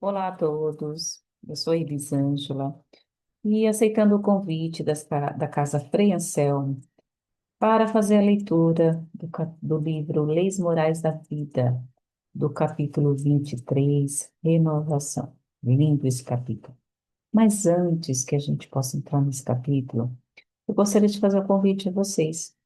Olá a todos, eu sou Elisângela e aceitando o convite da Casa Frei Anselmo para fazer a leitura do livro Leis Morais da Vida, do capítulo 23, Renovação. Lindo esse capítulo. Mas antes que a gente possa entrar nesse capítulo, eu gostaria de fazer um convite a vocês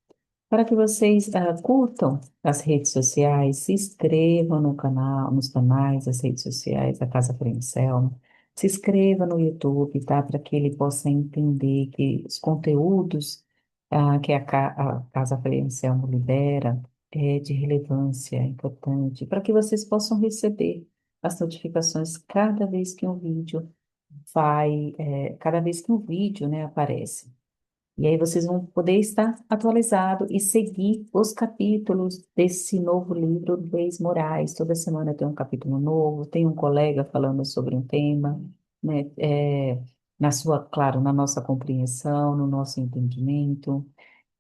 para que vocês curtam as redes sociais, se inscrevam no canal, nos canais, as redes sociais da Casa Frei Anselmo, se inscreva no YouTube, tá? Para que ele possa entender que os conteúdos que a Casa Frei Anselmo libera é de relevância, é importante, para que vocês possam receber as notificações cada vez que um vídeo, né, aparece. E aí vocês vão poder estar atualizado e seguir os capítulos desse novo livro, Leis Morais. Toda semana tem um capítulo novo, tem um colega falando sobre um tema, né? Claro, na nossa compreensão, no nosso entendimento.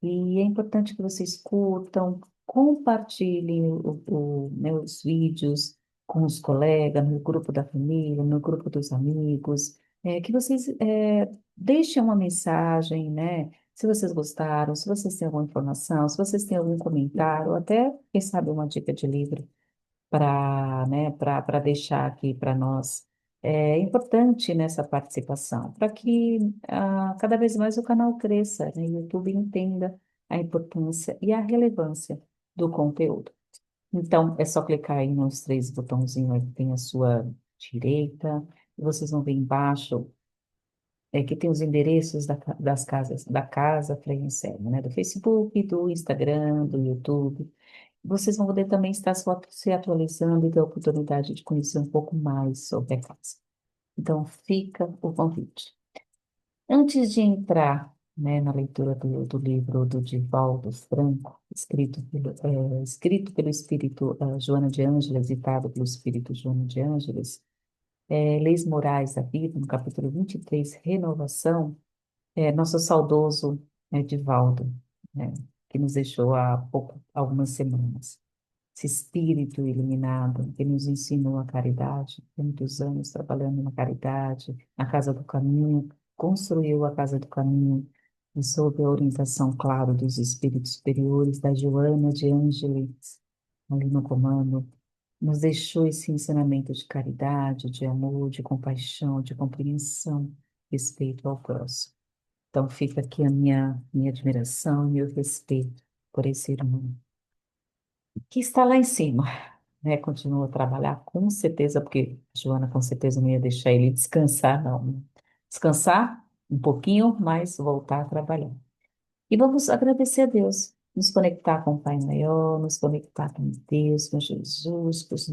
E é importante que vocês curtam, compartilhem né, os vídeos com os colegas, no grupo da família, no grupo dos amigos, que vocês deixem uma mensagem, né? Se vocês gostaram, se vocês têm alguma informação, se vocês têm algum comentário, ou até, quem sabe, uma dica de livro para deixar aqui para nós. É importante nessa participação, para que cada vez mais o canal cresça, né, e o YouTube entenda a importância e a relevância do conteúdo. Então, é só clicar aí nos três botãozinhos aí que tem à sua direita, e vocês vão ver embaixo que tem os endereços das casas, da Casa Frei Anselmo, né, do Facebook, do Instagram, do YouTube. Vocês vão poder também estar se atualizando e ter a oportunidade de conhecer um pouco mais sobre a casa. Então, fica o convite. Antes de entrar, né, na leitura do livro do Divaldo Franco, escrito pelo Espírito Joana de Ângeles, ditado pelo Espírito Joana de Ângeles, Leis Morais da Vida, no capítulo 23, Renovação, nosso saudoso Divaldo, né, que nos deixou algumas semanas. Esse espírito iluminado que nos ensinou a caridade, tem muitos anos trabalhando na caridade, na Casa do Caminho, construiu a Casa do Caminho, e sob a orientação, claro, dos espíritos superiores, da Joana de Ângeles, ali no comando, nos deixou esse ensinamento de caridade, de amor, de compaixão, de compreensão, respeito ao próximo. Então fica aqui a minha admiração e meu respeito por esse irmão que está lá em cima, né? Continua a trabalhar com certeza, porque a Joana com certeza não ia deixar ele descansar, não, né? Descansar um pouquinho, mas voltar a trabalhar. E vamos agradecer a Deus, nos conectar com o Pai Maior, nos conectar com Deus, com Jesus, com os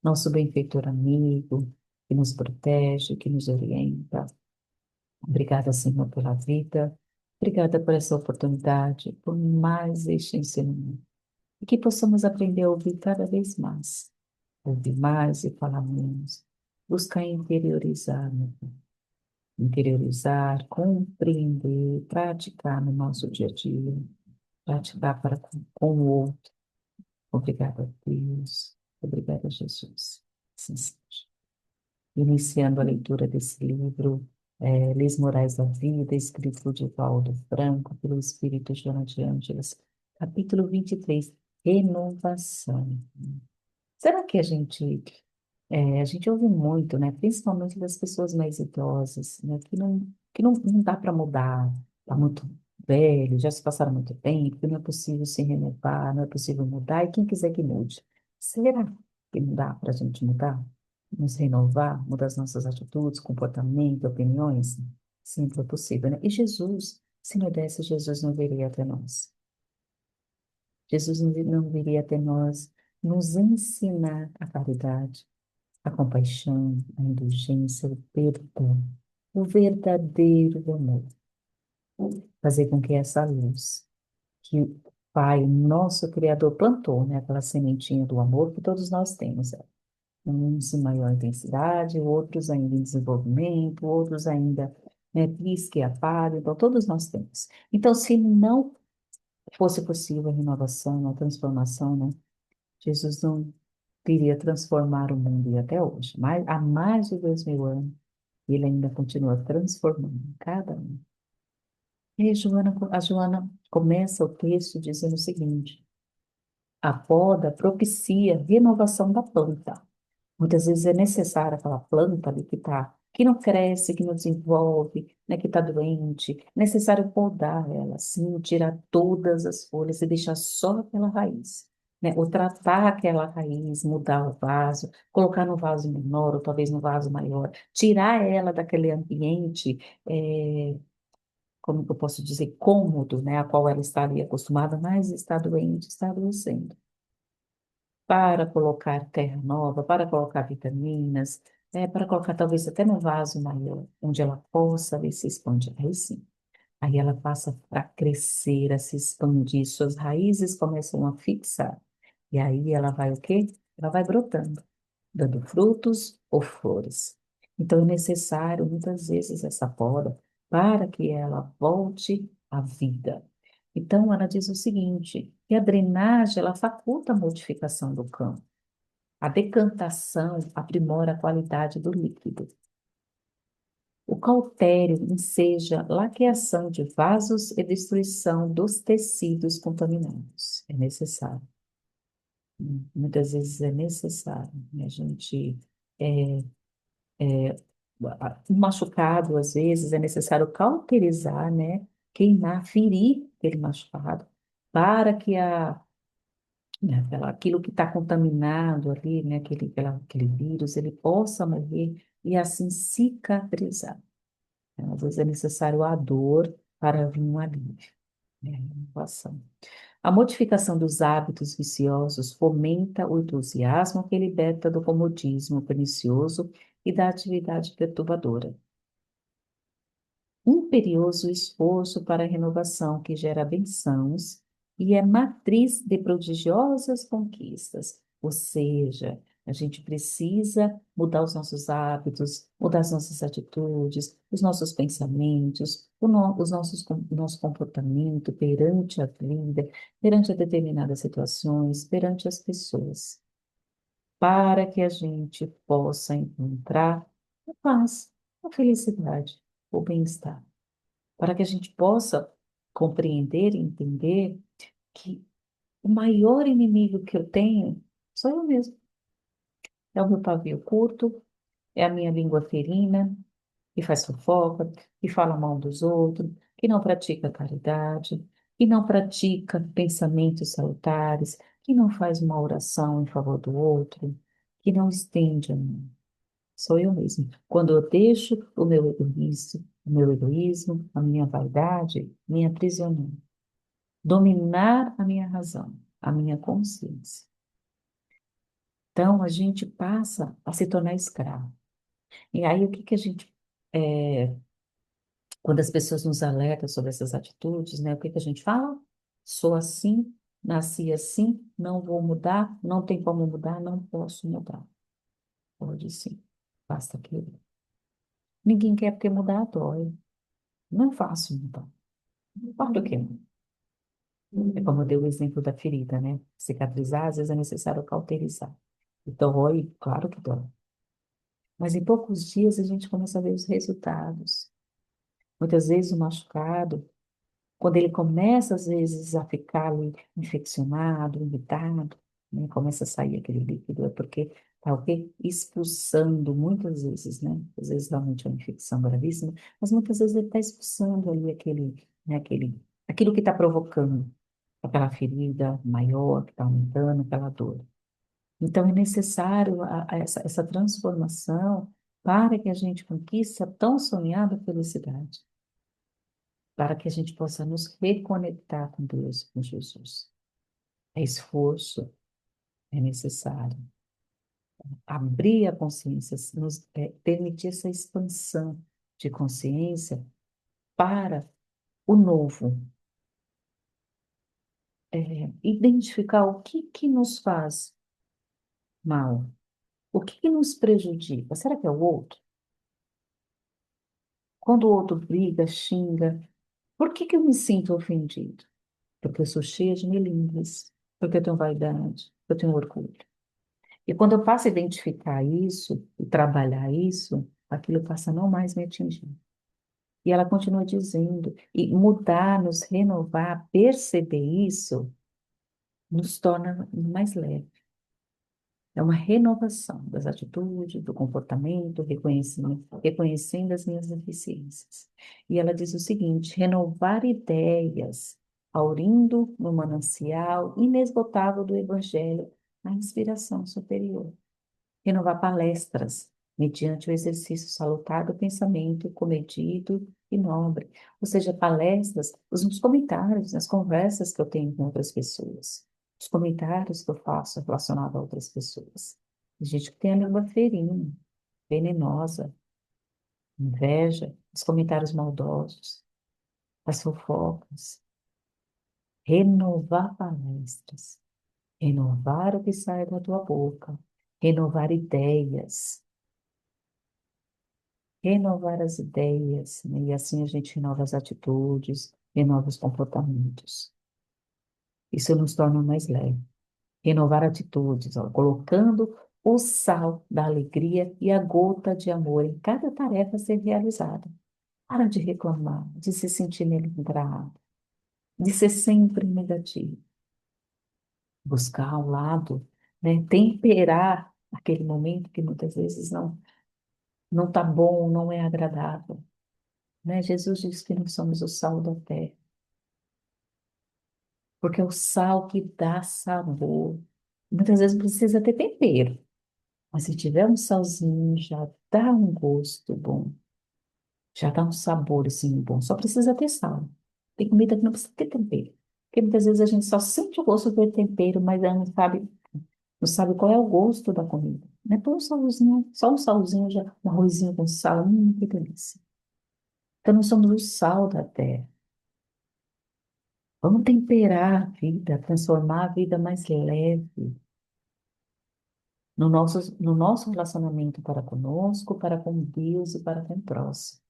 nosso benfeitor amigo, que nos protege, que nos orienta. Obrigada, Senhor, pela vida. Obrigada por essa oportunidade, por mais este ensino e que possamos aprender a ouvir cada vez mais, ouvir mais e falar menos, buscar interiorizar, né? Interiorizar, compreender, praticar no nosso dia a dia, praticar para com o outro. Obrigada a Deus, obrigada a Jesus. Assim seja. Iniciando a leitura desse livro, Leis Morais da Vida, escrito por Divaldo Franco, pelo Espírito Joana de Ângeles, capítulo 23, Renovação. Será que a gente ouve muito, né? Principalmente das pessoas mais idosas, né? Que não dá para mudar, está muito velho, já se passaram muito tempo, que não é possível se renovar, não é possível mudar, e quem quiser que mude. Será que não dá para a gente mudar? Nos renovar, mudar as nossas atitudes, comportamento, opiniões? Sempre é possível, né? E Jesus, se não desse, Jesus não viria até nós. Jesus não viria até nós nos ensinar a caridade, a compaixão, a indulgência, o perdão, o verdadeiro amor. Fazer com que essa luz que o Pai, nosso Criador, plantou, né, aquela sementinha do amor que todos nós temos, uns em maior intensidade, outros ainda em desenvolvimento, outros ainda, né, pisca e apaga, então todos nós temos. Então, se não fosse possível a renovação, a transformação, né, Jesus viria transformar o mundo e até hoje, há mais de 2000 anos, ele ainda continua transformando cada um. E aí, a Joana começa o texto dizendo o seguinte: a poda propicia a renovação da planta. Muitas vezes é necessária aquela planta ali que não cresce, que não desenvolve, né, que está doente. É necessário podar ela, sim, tirar todas as folhas e deixar só aquela raiz, né? Ou tratar aquela raiz, mudar o vaso, colocar no vaso menor ou talvez no vaso maior, tirar ela daquele ambiente, como que eu posso dizer, cômodo, né, a qual ela estaria acostumada, mas está doente, está adoecendo, para colocar terra nova, para colocar vitaminas, para colocar talvez até no vaso maior, onde ela possa ver se expande. Aí sim, aí ela passa a crescer, a se expandir, suas raízes começam a fixar. E aí ela vai o quê? Ela vai brotando, dando frutos ou flores. Então é necessário muitas vezes essa poda para que ela volte à vida. Então ela diz o seguinte, que a drenagem ela faculta a modificação do campo. A decantação aprimora a qualidade do líquido. O cautério enseja laqueação de vasos e destruição dos tecidos contaminados. É necessário. Muitas vezes é necessário, né? A gente, é, um machucado, às vezes, é necessário cauterizar, né? Queimar, ferir aquele machucado, para que né, aquilo que está contaminado ali, né? Aquele vírus, ele possa morrer e assim cicatrizar. Então, às vezes é necessário a dor para vir um alívio, né? A inovação. A modificação dos hábitos viciosos fomenta o entusiasmo que liberta do comodismo pernicioso e da atividade perturbadora. Imperioso esforço para a renovação que gera bençãos e é matriz de prodigiosas conquistas. Ou seja, a gente precisa mudar os nossos hábitos, mudar as nossas atitudes, os nossos pensamentos, o nosso comportamento perante a vida, perante a determinadas situações, perante as pessoas, para que a gente possa encontrar a paz, a felicidade, o bem-estar, para que a gente possa compreender e entender que o maior inimigo que eu tenho sou eu mesmo. É o meu pavio curto, é a minha língua ferina, que faz fofoca, que fala mal dos outros, que não pratica caridade, que não pratica pensamentos salutares, que não faz uma oração em favor do outro, que não estende a mão. Sou eu mesmo. Quando eu deixo o meu egoísmo, a minha vaidade, me aprisionar, dominar a minha razão, a minha consciência. Então, a gente passa a se tornar escravo. E aí, o que que a gente, é, quando as pessoas nos alertam sobre essas atitudes, né, o que que a gente fala? Sou assim, nasci assim, não vou mudar, não tem como mudar, não posso mudar. Pode sim, basta querer. Ninguém quer porque mudar dói. Não é fácil mudar. Não importa o que. É como eu dei o exemplo da ferida, né? Cicatrizar, às vezes é necessário cauterizar. Então, dói, claro que dói. Mas em poucos dias a gente começa a ver os resultados. Muitas vezes o machucado, quando ele começa, às vezes, a ficar ali infeccionado, irritado, né? Começa a sair aquele líquido, é porque está o quê? Expulsando, muitas vezes, né? Às vezes realmente é uma infecção gravíssima, mas muitas vezes ele está expulsando ali aquilo que está provocando aquela ferida maior, que está aumentando aquela dor. Então, é necessário essa transformação para que a gente conquiste a tão sonhada felicidade, para que a gente possa nos reconectar com Deus, com Jesus. É esforço, é necessário. Abrir a consciência, permitir essa expansão de consciência para o novo. Identificar o que que nos faz mal, o que que nos prejudica. Será que é o outro? Quando o outro briga, xinga, por que que eu me sinto ofendido? Porque eu sou cheia de melindres, porque eu tenho vaidade, eu tenho orgulho. E quando eu passo a identificar isso e trabalhar isso, aquilo passa a não mais me atingir. E ela continua dizendo, e mudar, nos renovar, perceber isso, nos torna mais leve. É uma renovação das atitudes, do comportamento, reconhecendo as minhas deficiências. E ela diz o seguinte: renovar ideias, aurindo no manancial inesgotável do Evangelho, a inspiração superior. Renovar palestras, mediante o exercício salutar do pensamento comedido e nobre. Ou seja, palestras, nos comentários, nas conversas que eu tenho com outras pessoas, os comentários que eu faço relacionados a outras pessoas. Tem gente que tem a língua ferina, venenosa, inveja, os comentários maldosos, as fofocas. Renovar palestras, renovar o que sai da tua boca, renovar ideias, renovar as ideias, né? E assim a gente renova as atitudes, renova os comportamentos. Isso nos torna mais leve. Renovar atitudes, ó, colocando o sal da alegria e a gota de amor em cada tarefa a ser realizada. Para de reclamar, de se sentir melindrado, de ser sempre negativo. Buscar ao lado, né? Temperar aquele momento que muitas vezes não está bom, não é agradável. Né? Jesus diz que nós somos o sal da terra, porque é o sal que dá sabor. Muitas vezes precisa ter tempero, mas se tiver um salzinho, já dá um gosto bom, já dá um sabor assim bom. Só precisa ter sal. Tem comida que não precisa ter tempero, porque muitas vezes a gente só sente o gosto do tempero, mas aí não sabe qual é o gosto da comida. Não é por um salzinho, só um salzinho, já, um arrozinho com sal, que delícia. Então, nós somos o sal da terra. Vamos temperar a vida, transformar a vida mais leve no nosso relacionamento para conosco, para com Deus e para com o próximo.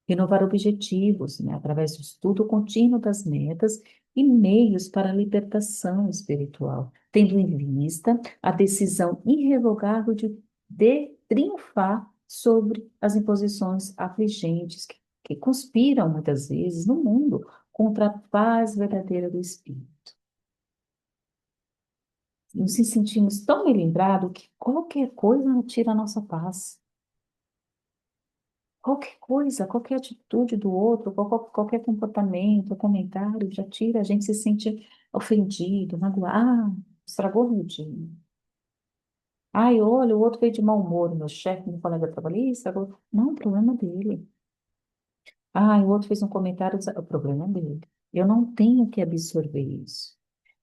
Renovar objetivos, né, através do estudo contínuo das metas e meios para a libertação espiritual, tendo em vista a decisão irrevogável de triunfar sobre as imposições afligentes que conspiram muitas vezes no mundo contra a paz verdadeira do Espírito. Nos sentimos tão melindrados que qualquer coisa tira a nossa paz. Qualquer coisa, qualquer atitude do outro, qualquer comportamento, comentário, já tira, a gente se sente ofendido, magoado, estragou o meu dia. Ai, olha, o outro veio de mau humor, meu chefe, meu colega trabalhista, estragou. Não, o problema é dele. Ai, o outro fez um comentário, o problema é dele. Eu não tenho que absorver isso.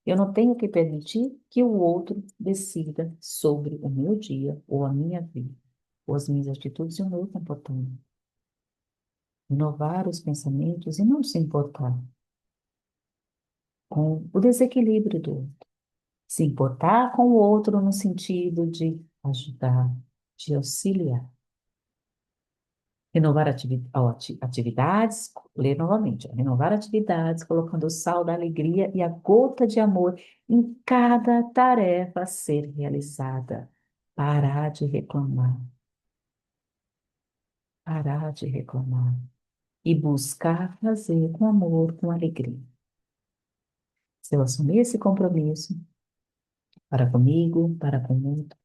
Eu não tenho que permitir que o outro decida sobre o meu dia, ou a minha vida, ou as minhas atitudes e o meu comportamento. Inovar os pensamentos e não se importar com o desequilíbrio do outro. Se importar com o outro no sentido de ajudar, de auxiliar. Renovar atividades, ler novamente, ó, renovar atividades, colocando o sal da alegria e a gota de amor em cada tarefa a ser realizada. Parar de reclamar, parar de reclamar e buscar fazer com amor, com alegria. Se eu assumir esse compromisso para comigo, para com o outro,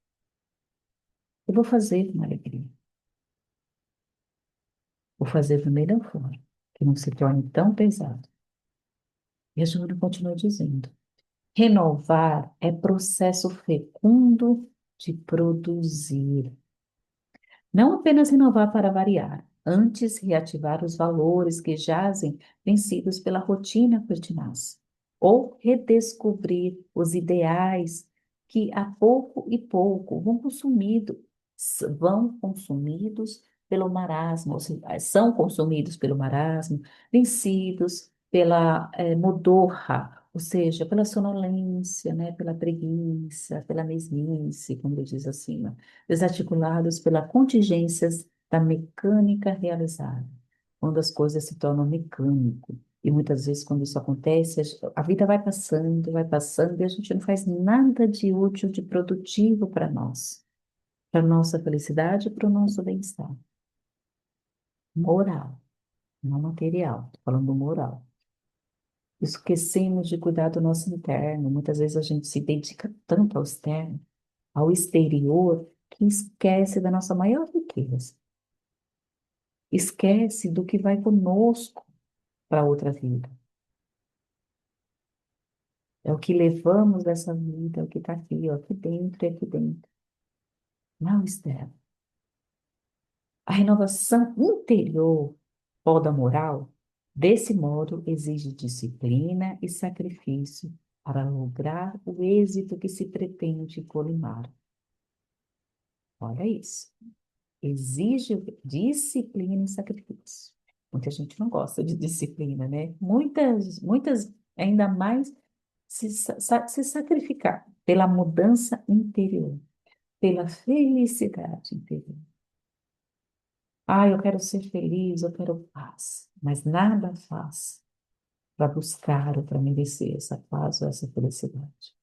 eu vou fazer com alegria. Vou fazer da melhor forma, que não se torne tão pesado. E a Júlia continua dizendo: renovar é processo fecundo de produzir. Não apenas renovar para variar, antes reativar os valores que jazem vencidos pela rotina pertinaz, ou redescobrir os ideais que a pouco e pouco vão consumidos pelo marasmo, ou seja, são consumidos pelo marasmo, vencidos pela modorra, ou seja, pela sonolência, né, pela preguiça, pela mesmice, como ele diz acima, desarticulados pelas contingências da mecânica realizada, quando as coisas se tornam mecânico. E muitas vezes, quando isso acontece, a vida vai passando, e a gente não faz nada de útil, de produtivo para nossa felicidade, para o nosso bem-estar. Moral, não material, tô falando moral. Esquecemos de cuidar do nosso interno. Muitas vezes a gente se dedica tanto ao externo, ao exterior, que esquece da nossa maior riqueza. Esquece do que vai conosco para outra vida. É o que levamos dessa vida, é o que está aqui, ó, aqui dentro e aqui dentro. Não externo. A renovação interior, poda moral, desse modo exige disciplina e sacrifício para lograr o êxito que se pretende colimar. Olha isso. Exige disciplina e sacrifício. Muita gente não gosta de disciplina, né? Muitas ainda mais se sacrificar pela mudança interior, pela felicidade interior. Ah, eu quero ser feliz, eu quero paz, mas nada faz para buscar ou para merecer essa paz ou essa felicidade.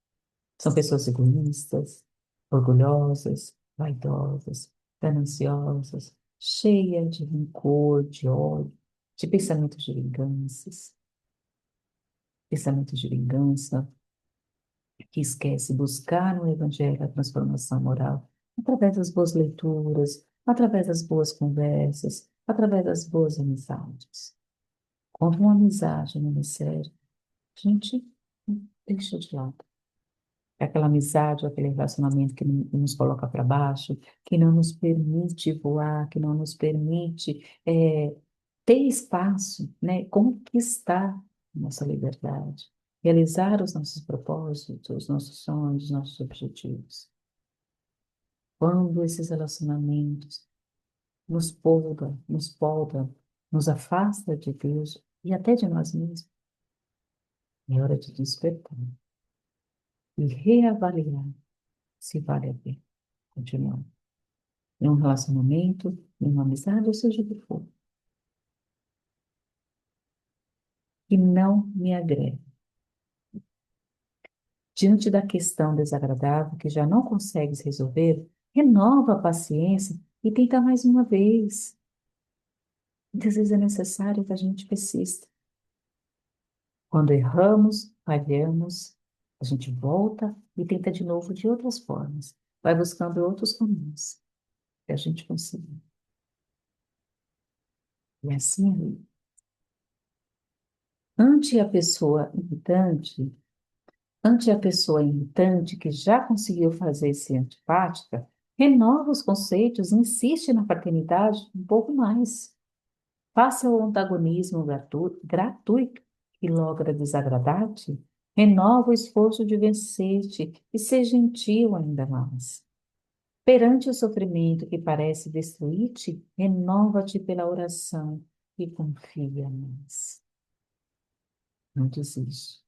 São pessoas egoístas, orgulhosas, vaidosas, gananciosas, cheias de rancor, de ódio, de pensamentos de vingança, que esquece buscar no Evangelho a transformação moral através das boas leituras, através das boas conversas, através das boas amizades. Quando uma amizade não é séria, a gente deixa de lado. É aquela amizade, aquele relacionamento que nos coloca para baixo, que não nos permite voar, que não nos permite ter espaço, né, conquistar nossa liberdade, realizar os nossos propósitos, os nossos sonhos, os nossos objetivos. Quando esses relacionamentos nos podam, nos afasta de Deus e até de nós mesmos, é hora de despertar e reavaliar se vale a pena continuar em um relacionamento, em uma amizade, ou seja o que for, que não me agrega. Diante da questão desagradável que já não consegues resolver, renova a paciência e tenta mais uma vez. Muitas vezes é necessário que a gente persista. Quando erramos, falhamos, a gente volta e tenta de novo de outras formas. Vai buscando outros caminhos que a gente conseguir. E assim, ante a pessoa irritante, ante a pessoa irritante que já conseguiu fazer-se antipática, renova os conceitos, insiste na fraternidade um pouco mais. Faça o antagonismo gratuito que logra desagradar-te, renova o esforço de vencer-te e ser gentil ainda mais. Perante o sofrimento que parece destruir-te, renova-te pela oração e confia mais. Não desiste,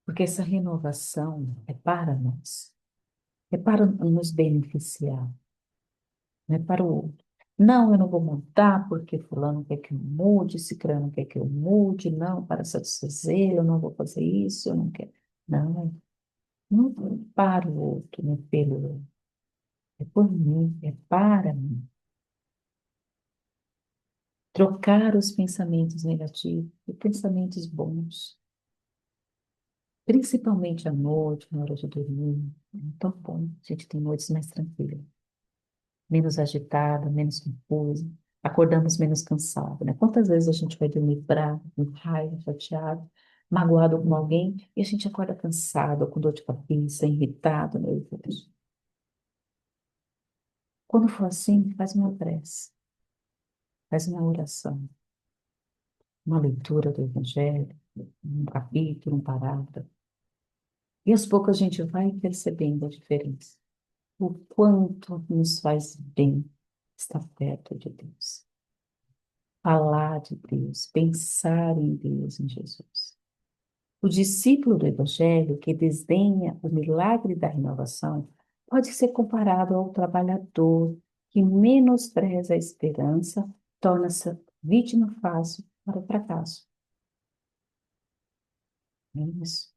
porque essa renovação é para nós, é para nos beneficiar, não é para o outro. Não, eu não vou mudar porque fulano quer que eu mude, ciclano quer que eu mude, não, para satisfazer, eu não vou fazer isso, eu não quero. Não, não é para o outro, não é pelo outro. É por mim, é para mim. Trocar os pensamentos negativos por pensamentos bons, principalmente à noite, na hora de dormir. É tão bom, a gente tem noites mais tranquilas, menos agitada, menos confusa, acordamos menos cansado, né? Quantas vezes a gente vai dormir bravo, com raiva, chateado, magoado com alguém, e a gente acorda cansado, com dor de cabeça, irritado, nervoso. Quando for assim, faz uma prece, faz uma oração, uma leitura do Evangelho, um capítulo, um parágrafo, e aos poucos a gente vai percebendo a diferença, o quanto nos faz bem estar perto de Deus. Falar de Deus, pensar em Deus, em Jesus. O discípulo do Evangelho que desdenha o milagre da renovação pode ser comparado ao trabalhador que menospreza a esperança, torna-se vítima fácil para o fracasso. É isso.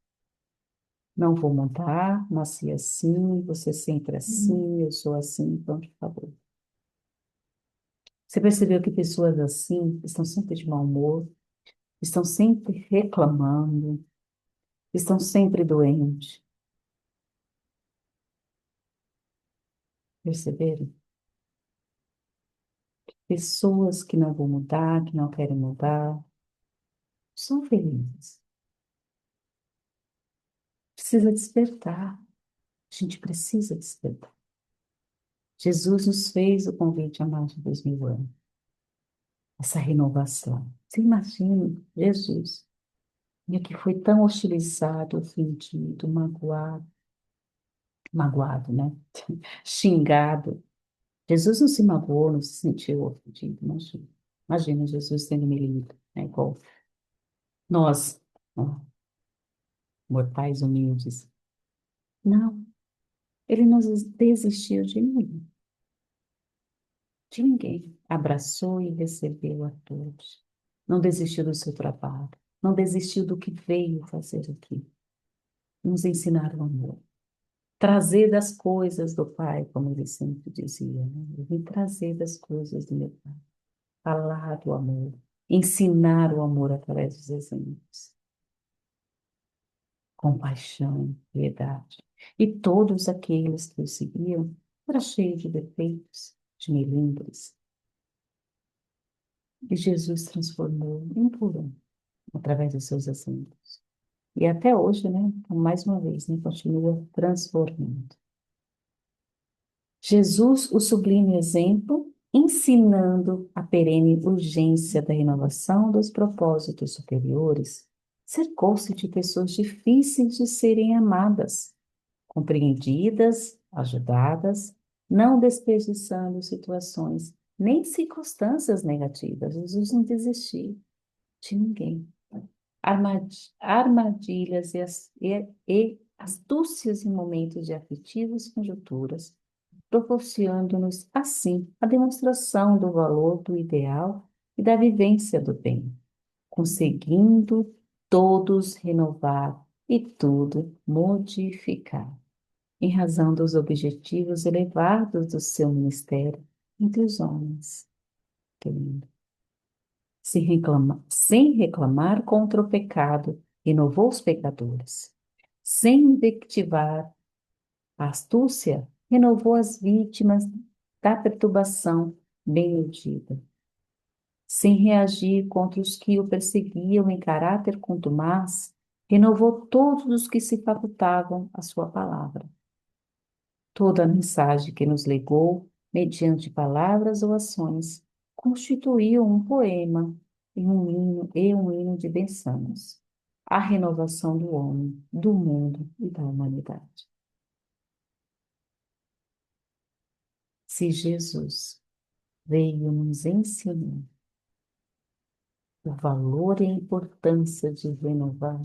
Não vou mudar, nasci assim, você sempre assim, eu sou assim, pronto, acabou. Você percebeu que pessoas assim estão sempre de mau humor, estão sempre reclamando, estão sempre doentes? Perceberam? Pessoas que não vão mudar, que não querem mudar, são felizes. Precisa despertar. A gente precisa despertar. Jesus nos fez o convite há mais de 2000 anos. Essa renovação. Você imagina Jesus, né, que foi tão hostilizado, ofendido, magoado, né? Xingado. Jesus não se magoou, não se sentiu ofendido, imagina. Imagina Jesus tendo me lido, né? Igual nós, ó, mortais humildes. Não, ele não desistiu de ninguém, de ninguém. Abraçou e recebeu a todos. Não desistiu do seu trabalho, não desistiu do que veio fazer aqui. Nos ensinar o amor. Trazer das coisas do Pai, como ele sempre dizia, né? Eu vim trazer das coisas do meu Pai. Falar do amor, ensinar o amor através dos exemplos, compaixão, piedade. E todos aqueles que o seguiam eram cheios de defeitos, de melindres. E Jesus transformou um por um, através dos seus exemplos. E até hoje, né, mais uma vez, né, continua transformando. Jesus, o sublime exemplo, ensinando a perene urgência da renovação dos propósitos superiores, cercou-se de pessoas difíceis de serem amadas, compreendidas, ajudadas, não desperdiçando situações nem circunstâncias negativas. Jesus não desistiu de ninguém. Armadilhas e astúcias em momentos de aflitivas conjunturas, proporcionando-nos, assim, a demonstração do valor do ideal e da vivência do bem, conseguindo todos renovar e tudo modificar, em razão dos objetivos elevados do seu ministério entre os homens. Que lindo. Sem reclamar contra o pecado, renovou os pecadores. Sem invectivar a astúcia, renovou as vítimas da perturbação bem iludida. Sem reagir contra os que o perseguiam em caráter contumaz, renovou todos os que se facultavam a sua palavra. Toda a mensagem que nos legou, mediante palavras ou ações, constituiu um poema e um hino de bênçãos, a renovação do homem, do mundo e da humanidade. Se Jesus veio nos ensinar o valor e a importância de renovar,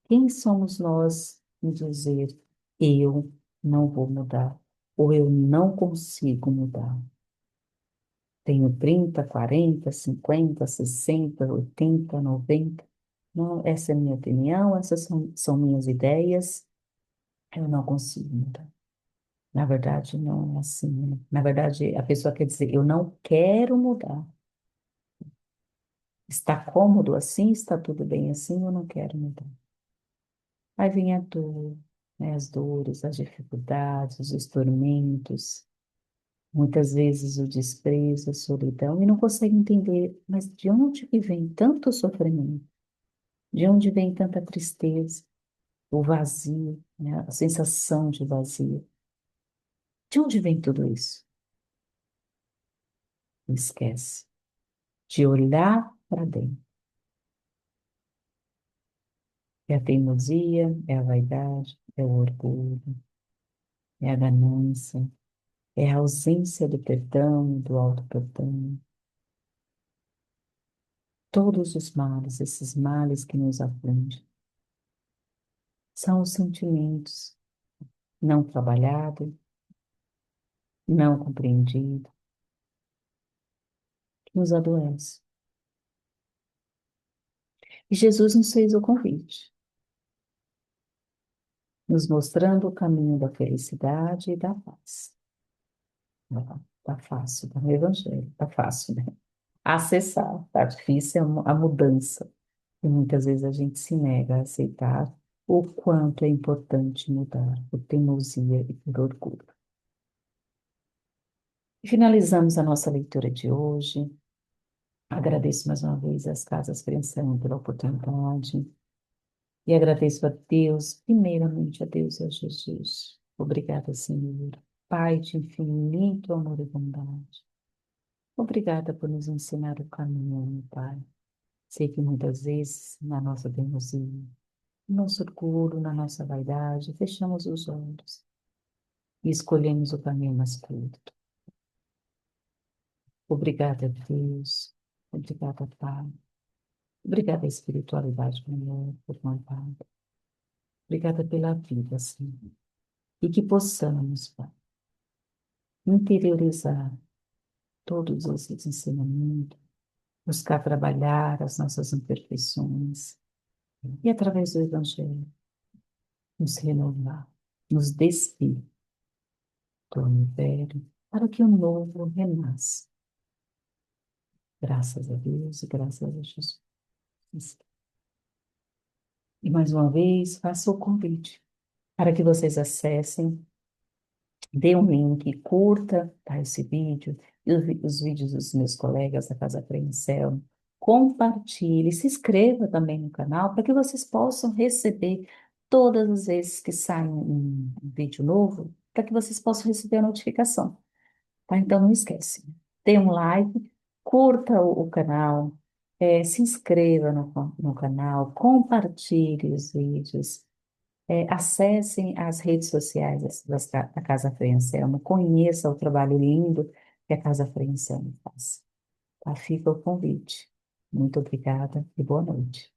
quem somos nós em dizer eu não vou mudar ou eu não consigo mudar? Tenho 30, 40, 50, 60, 80, 90. Não, essa é a minha opinião, essas são minhas ideias, eu não consigo mudar. Na verdade, não é assim, né? Na verdade, a pessoa quer dizer, eu não quero mudar. Está cômodo assim? Está tudo bem assim? Eu não quero mudar. Aí vem a dor, né? As dores, as dificuldades, os tormentos, muitas vezes o desprezo, a solidão, e não consegue entender, mas de onde que vem tanto sofrimento? De onde vem tanta tristeza, o vazio, né? A sensação de vazio? De onde vem tudo isso? Não esquece de olhar para dentro. É a teimosia, é a vaidade, é o orgulho, é a ganância, é a ausência do perdão, do auto-perdão. Todos os males, esses males que nos afligem, são os sentimentos não trabalhados, não compreendidos, que nos adoecem. E Jesus nos fez o convite. nos mostrando o caminho da felicidade e da paz. Tá fácil, tá no Evangelho, tá fácil, né? Acessar, tá difícil a mudança. E muitas vezes a gente se nega a aceitar o quanto é importante mudar por teimosia e por orgulho. E finalizamos a nossa leitura de hoje. Agradeço mais uma vez às Casas Crianças pela oportunidade. E agradeço a Deus, primeiramente a Deus e a Jesus. Obrigada, Senhor. Pai de infinito amor e bondade. Obrigada por nos ensinar o caminho, meu Pai. Sei que muitas vezes, na nossa teimosia, no nosso orgulho, na nossa vaidade, fechamos os olhos e escolhemos o caminho mais curto. Obrigada, Deus. Obrigada, Pai. Obrigada, espiritualidade, Senhor, por contato. Obrigada pela vida, Senhor. E que possamos, Pai, interiorizar todos esses ensinamentos, buscar trabalhar as nossas imperfeições e, através do Evangelho, nos renovar, nos despir do velho para que o novo renasça. Graças a Deus e graças a Jesus. E mais uma vez, faço o convite para que vocês acessem, dê um link, curta, tá, esse vídeo, e os vídeos dos meus colegas da Casa Preencel, compartilhe, se inscreva também no canal para que vocês possam receber todas as vezes que sai um vídeo novo, para que vocês possam receber a notificação, tá? Então não esquece, dê um like, curta o canal, se inscreva no canal, compartilhe os vídeos. Acessem as redes sociais da Casa Frei Anselmo, conheça o trabalho lindo que a Casa Frei Anselmo faz. Tá? Fica o convite. Muito obrigada e boa noite.